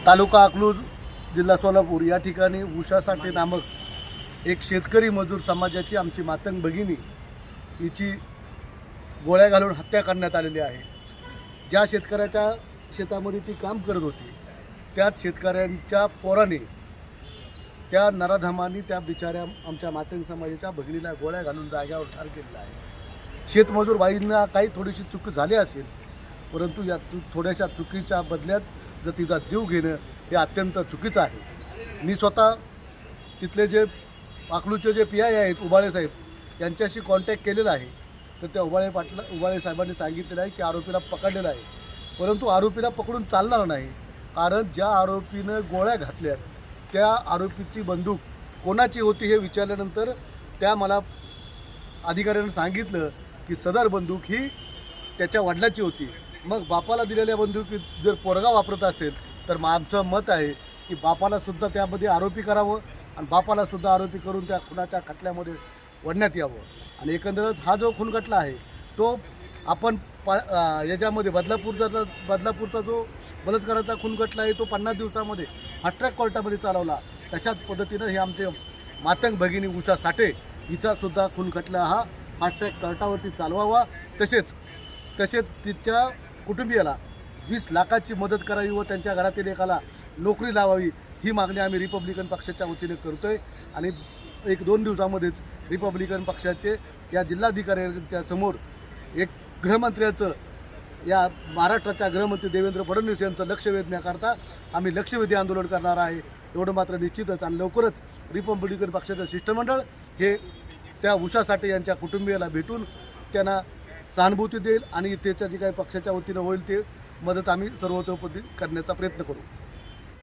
तालुका अकलूज, जिल्हा सोलापूर या ठिकाणी उषा साठे नामक एक शेतकरी मजूर समाजाची आमची मातंग भगिनी हिची गोळ्या घालून हत्या करण्यात आलेली आहे। ज्या शेतकऱ्याच्या शेतामध्ये ती काम करत होती त्याच शेतकऱ्यांच्या पोराने त्या नराधमांनी त्या बिचाऱ्या आमच्या मातंग समाजाच्या भगिनीला गोळ्या घालून जाग्यावर ठार केलेला आहे। शेतमजूर बाईंना काही थोडीशी चूक झाली असेल, परंतु या थोड्याशा चुकीच्या बदल्यात जर तिचा जीव घेणं हे अत्यंत चुकीचं आहे। मी स्वतः तिथले जे अकलूजचे जे PI आहेत उबाळे साहेब यांच्याशी कॉन्टॅक्ट केलेला आहे, तर त्या उबाळे साहेबांनी सांगितलेलं आहे की आरोपीला पकडलेला आहे, परंतु आरोपीला पकडून चालणार नाही, कारण ज्या आरोपीनं गोळ्या घातल्या त्या आरोपीची बंदूक कोणाची होती हे विचारल्यानंतर त्या मला अधिकाऱ्यानं सांगितलं की सदर बंदूक ही त्याच्या वडिलाची होती। मग बापाला दिलेल्या बंदुकीत जर पोरगा वापरत असेल तर आमचं मत आहे की बापालासुद्धा त्यामध्ये आरोपी करावं आणि बापालासुद्धा आरोपी करून त्या खुनाच्या खटल्यामध्ये ओढण्यात यावं। आणि एकंदरच हा जो खून खटला आहे तो आपण याच्यामध्ये बदलापूरचा जो बलात्काराचा खून खटला आहे तो 50 दिवसामध्ये फास्ट ट्रॅक कोर्टामध्ये चालवला। तशाच पद्धतीनं हे आमचे मातंग भगिनी उषा साठे हिचासुद्धा खून खटला हा फास्ट ट्रॅक कोर्टावरती चालवावा। तसेच तिच्या कुटुंबियाला 20 लाखाची मदत करावी व त्यांच्या घरातील एकाला नोकरी लावावी ही मागणी आम्ही रिपब्लिकन पक्षाच्या वतीने करतोय। आणि 1-2 दिवसामध्येच रिपब्लिकन पक्षाचे या जिल्हाधिकाऱ्यांच्या समोर एक गृहमंत्र्याचं या महाराष्ट्राच्या गृहमंत्री देवेंद्र फडणवीस यांचं लक्ष वेधण्याकरता आम्ही लक्षवेधी आंदोलन करणार आहे, एवढं मात्र निश्चितच। आणि लवकरच रिपब्लिकन पक्षाचं शिष्टमंडळ हे त्या उषा साठे यांच्या कुटुंबियाला भेटून त्यांना सहानुभूती देईल आणि त्याच्या जे काही पक्षाच्या वतीनं होईल ते मदत आम्ही सर्वतोपरी करण्याचा प्रयत्न करू।